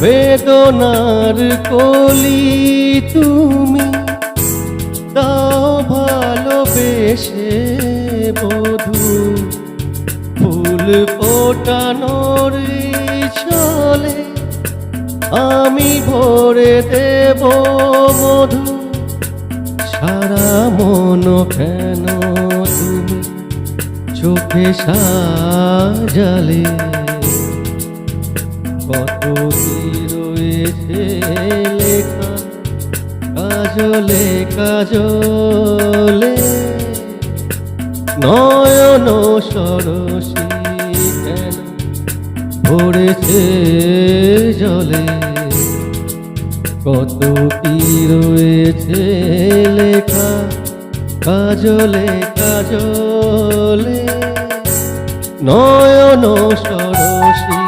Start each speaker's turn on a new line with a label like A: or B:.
A: বেদনার কলি তুমি দাও ভালোবেসে বধূ ফুল ফোটানোর ছলে আমি ভরে দেব মধু সারা মন কেন তুমি চোখে সাজালে কত কি রয়েছে লেখা কাজলে কাজলে নয়ন সরসী কেন ভরেছে জলে কত কি রয়েছে লেখা কাজলে কাজলে নয়ন সরসী